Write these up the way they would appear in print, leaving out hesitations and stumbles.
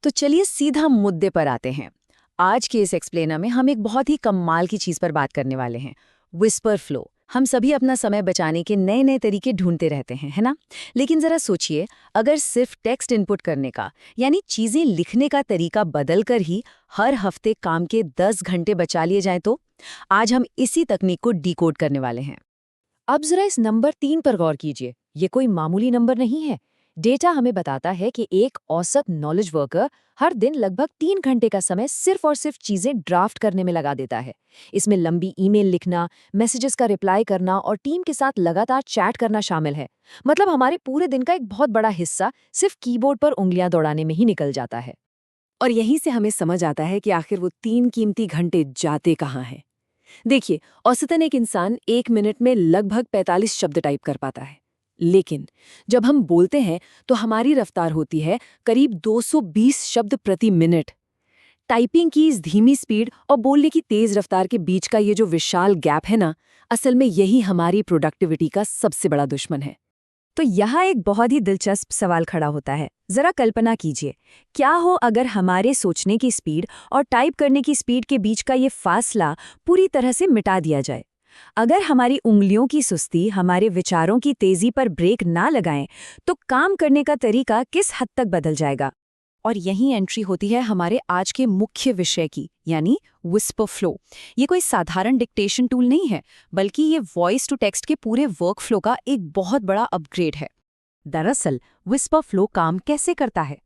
तो चलिए सीधा मुद्दे पर आते हैं। आज के इस एक्सप्लेनर में हम एक बहुत ही कमाल की चीज पर बात करने वाले हैं, विस्पर फ्लो। हम सभी अपना समय बचाने के नए नए तरीके ढूंढते रहते हैं, है ना? लेकिन जरा सोचिए, अगर सिर्फ टेक्स्ट इनपुट करने का यानी चीजें लिखने का तरीका बदलकर ही हर हफ्ते काम के 10 घंटे बचा लिए जाएं तो? आज हम इसी तकनीक को डिकोड करने वाले हैं। अब जरा इस नंबर 3 पर गौर कीजिए। ये कोई मामूली नंबर नहीं है। डेटा हमें बताता है कि एक औसत नॉलेज वर्कर हर दिन लगभग 3 घंटे का समय सिर्फ और सिर्फ चीजें ड्राफ्ट करने में लगा देता है। इसमें लंबी ईमेल लिखना, मैसेजेस का रिप्लाई करना और टीम के साथ लगातार चैट करना शामिल है। मतलब हमारे पूरे दिन का एक बहुत बड़ा हिस्सा सिर्फ कीबोर्ड पर उंगलियां दौड़ाने में ही निकल जाता है। और यहीं से हमें समझ आता है कि आखिर वो 3 कीमती घंटे जाते कहाँ हैं। देखिए, औसतन एक इंसान 1 मिनट में लगभग 45 शब्द टाइप कर पाता है। लेकिन जब हम बोलते हैं तो हमारी रफ्तार होती है करीब 220 शब्द प्रति मिनट। टाइपिंग की इस धीमी स्पीड और बोलने की तेज रफ्तार के बीच का ये जो विशाल गैप है ना, असल में यही हमारी प्रोडक्टिविटी का सबसे बड़ा दुश्मन है। तो यहाँ एक बहुत ही दिलचस्प सवाल खड़ा होता है। जरा कल्पना कीजिए, क्या हो अगर हमारे सोचने की स्पीड और टाइप करने की स्पीड के बीच का ये फासला पूरी तरह से मिटा दिया जाए। अगर हमारी उंगलियों की सुस्ती हमारे विचारों की तेजी पर ब्रेक ना लगाएं, तो काम करने का तरीका किस हद तक बदल जाएगा। और यहीं एंट्री होती है हमारे आज के मुख्य विषय की, यानी विस्पर फ्लो। ये कोई साधारण डिक्टेशन टूल नहीं है, बल्कि ये वॉइस टू टेक्स्ट के पूरे वर्क फ्लो का एक बहुत बड़ा अपग्रेड है। दरअसल विस्पर फ्लो काम कैसे करता है?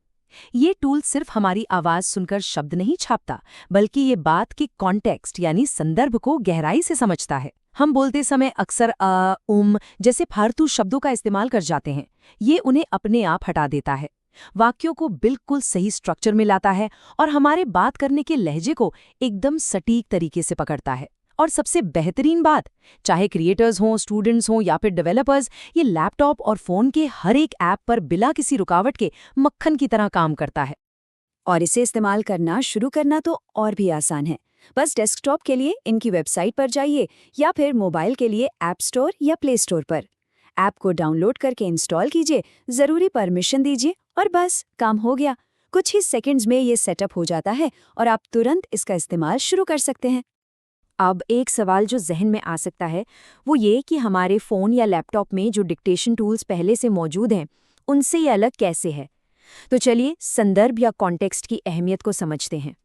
ये टूल सिर्फ हमारी आवाज सुनकर शब्द नहीं छापता, बल्कि ये बात के कॉन्टेक्स्ट यानी संदर्भ को गहराई से समझता है। हम बोलते समय अक्सर जैसे फालतू शब्दों का इस्तेमाल कर जाते हैं। ये उन्हें अपने आप हटा देता है, वाक्यों को बिल्कुल सही स्ट्रक्चर में लाता है और हमारे बात करने के लहजे को एकदम सटीक तरीके से पकड़ता है। और सबसे बेहतरीन बात, चाहे क्रिएटर्स हों, स्टूडेंट्स हों या फिर डेवलपर्स, ये लैपटॉप और फोन के हर एक ऐप पर बिना किसी रुकावट के मक्खन की तरह काम करता है। और इसे इस्तेमाल करना शुरू करना तो और भी आसान है। बस डेस्कटॉप के लिए इनकी वेबसाइट पर जाइए या फिर मोबाइल के लिए ऐप स्टोर या प्ले स्टोर पर। ऐप को डाउनलोड करके इंस्टॉल कीजिए, ज़रूरी परमिशन दीजिए और बस काम हो गया। कुछ ही सेकंड्स में ये सेटअप हो जाता है और आप तुरंत इसका इस्तेमाल शुरू कर सकते हैं। अब एक सवाल जो जहन में आ सकता है वो ये कि हमारे फ़ोन या लैपटॉप में जो डिक्टेशन टूल्स पहले से मौजूद हैं, उनसे ये अलग कैसे है। तो चलिए संदर्भ या कॉन्टेक्स्ट की अहमियत को समझते हैं।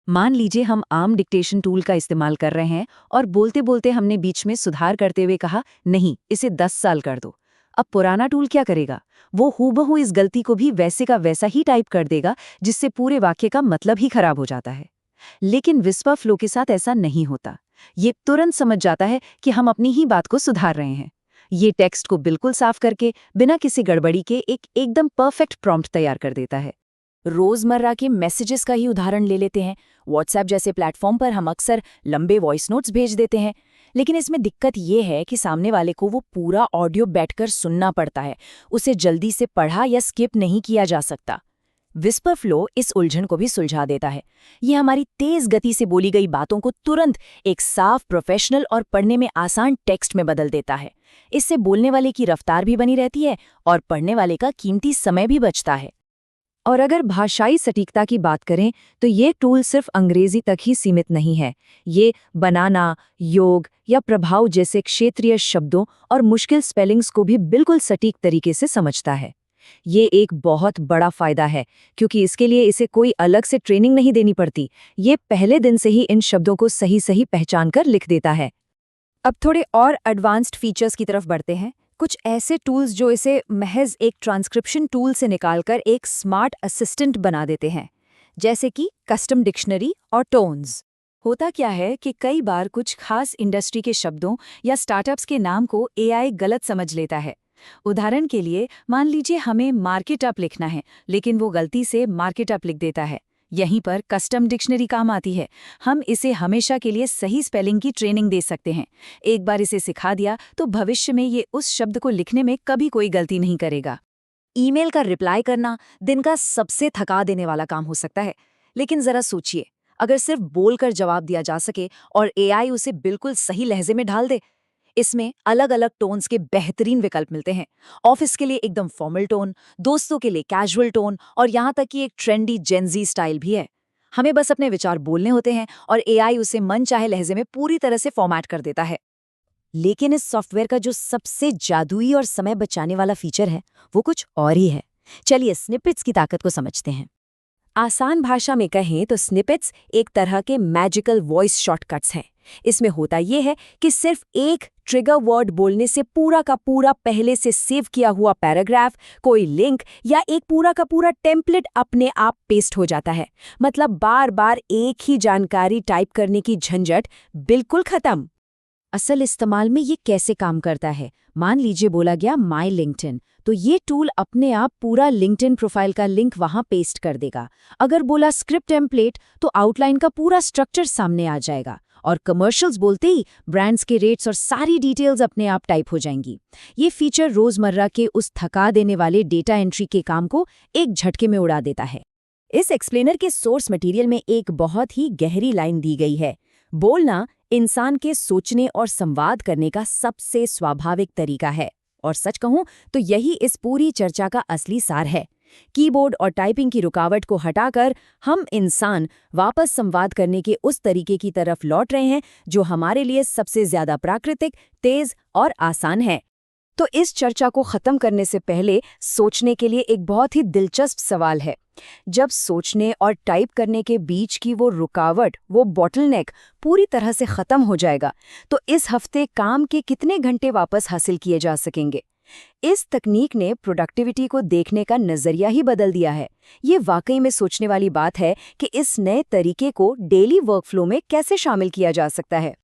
मान लीजिए हम आम डिक्टेशन टूल का इस्तेमाल कर रहे हैं और बोलते बोलते हमने बीच में सुधार करते हुए कहा, नहीं, इसे 10 साल कर दो। अब पुराना टूल क्या करेगा? वो हूबहू इस गलती को भी वैसे का वैसा ही टाइप कर देगा, जिससे पूरे वाक्य का मतलब ही खराब हो जाता है। लेकिन विस्पर फ्लो के साथ ऐसा नहीं होता। ये तुरंत समझ जाता है कि हम अपनी ही बात को सुधार रहे हैं। ये टेक्स्ट को बिल्कुल साफ करके बिना किसी गड़बड़ी के एक एकदम परफेक्ट प्रॉम्प्ट तैयार कर देता है। रोजमर्रा के मैसेजेस का ही उदाहरण ले लेते हैं। व्हाट्सएप जैसे प्लेटफॉर्म पर हम अक्सर लंबे वॉइस नोट्स भेज देते हैं, लेकिन इसमें दिक्कत ये है कि सामने वाले को वो पूरा ऑडियो बैठकर सुनना पड़ता है। उसे जल्दी से पढ़ा या स्किप नहीं किया जा सकता। विस्पर फ्लो इस उलझन को भी सुलझा देता है। ये हमारी तेज गति से बोली गई बातों को तुरंत एक साफ, प्रोफेशनल और पढ़ने में आसान टेक्स्ट में बदल देता है। इससे बोलने वाले की रफ्तार भी बनी रहती है और पढ़ने वाले का कीमती समय भी बचता है। और अगर भाषाई सटीकता की बात करें तो ये टूल सिर्फ अंग्रेजी तक ही सीमित नहीं है। ये बनाना, योग या प्रभाव जैसे क्षेत्रीय शब्दों और मुश्किल स्पेलिंग्स को भी बिल्कुल सटीक तरीके से समझता है। ये एक बहुत बड़ा फायदा है, क्योंकि इसके लिए इसे कोई अलग से ट्रेनिंग नहीं देनी पड़ती। ये पहले दिन से ही इन शब्दों को सही सही पहचान कर लिख देता है। अब थोड़े और एडवांस्ड फीचर्स की तरफ बढ़ते हैं। कुछ ऐसे टूल्स जो इसे महज एक ट्रांसक्रिप्शन टूल से निकालकर एक स्मार्ट असिस्टेंट बना देते हैं, जैसे कि कस्टम डिक्शनरी और टोन्स। होता क्या है कि कई बार कुछ खास इंडस्ट्री के शब्दों या स्टार्टअप्स के नाम को एआई गलत समझ लेता है। उदाहरण के लिए मान लीजिए हमें मार्केट अप लिखना है, लेकिन वो गलती से मार्केट अप लिख देता है। यहीं पर कस्टम डिक्शनरी काम आती है। हम इसे हमेशा के लिए सही स्पेलिंग की ट्रेनिंग दे सकते हैं। एक बार इसे सिखा दिया तो भविष्य में ये उस शब्द को लिखने में कभी कोई गलती नहीं करेगा। ईमेल का रिप्लाई करना दिन का सबसे थका देने वाला काम हो सकता है, लेकिन जरा सोचिए, अगर सिर्फ बोलकर जवाब दिया जा सके और एआई उसे बिल्कुल सही लहजे में ढाल दे। इसमें अलग अलग टोन्स के बेहतरीन विकल्प मिलते हैं। ऑफिस के लिए एकदम फॉर्मल टोन, दोस्तों के लिए कैजुअल टोन और यहाँ तक कि एक ट्रेंडी जेनजी स्टाइल भी है। हमें बस अपने विचार बोलने होते हैं और एआई उसे मनचाहे लहजे में पूरी तरह से फॉर्मेट कर देता है। लेकिन इस सॉफ्टवेयर का जो सबसे जादुई और समय बचाने वाला फीचर है वो कुछ और ही है। चलिए स्निपेट्स की ताकत को समझते हैं। आसान भाषा में कहें तो स्निपेट्स एक तरह के मैजिकल वॉइस शॉर्टकट्स हैं। इसमें होता यह है कि सिर्फ एक ट्रिगर वर्ड बोलने से पूरा का पूरा पहले से सेव किया हुआ पैराग्राफ, कोई लिंक या एक पूरा का पूरा टेम्पलेट अपने आप पेस्ट हो जाता है। मतलब बार बार एक ही जानकारी टाइप करने की झंझट बिल्कुल खत्म। असल इस्तेमाल में ये कैसे काम करता है? मान लीजिए बोला गया माई लिंक्डइन, तो ये टूल अपने आप पूरा लिंक्डइन प्रोफाइल का लिंक वहां पेस्ट कर देगा। अगर बोला स्क्रिप्ट टेम्पलेट, तो आउटलाइन का पूरा स्ट्रक्चर सामने आ जाएगा और कमर्शियल्स बोलते ही ब्रांड्स के रेट्स और सारी डिटेल्स अपने आप टाइप हो जाएंगी। ये फीचर रोजमर्रा के उस थका देने वाले डेटा एंट्री के काम को एक झटके में उड़ा देता है। इस एक्सप्लेनर के सोर्स मटेरियल में एक बहुत ही गहरी लाइन दी गई है। बोलना इंसान के सोचने और संवाद करने का सबसे स्वाभाविक तरीका है, और सच कहूं तो यही इस पूरी चर्चा का असली सार है। कीबोर्ड और टाइपिंग की रुकावट को हटाकर हम इंसान वापस संवाद करने के उस तरीके की तरफ लौट रहे हैं जो हमारे लिए सबसे ज्यादा प्राकृतिक, तेज और आसान है। तो इस चर्चा को खत्म करने से पहले सोचने के लिए एक बहुत ही दिलचस्प सवाल है। जब सोचने और टाइप करने के बीच की वो रुकावट, वो बॉटलनेक पूरी तरह से खत्म हो जाएगा, तो इस हफ्ते काम के कितने घंटे वापस हासिल किए जा सकेंगे? इस तकनीक ने प्रोडक्टिविटी को देखने का नजरिया ही बदल दिया है। ये वाकई में सोचने वाली बात है कि इस नए तरीके को डेली वर्कफ्लो में कैसे शामिल किया जा सकता है।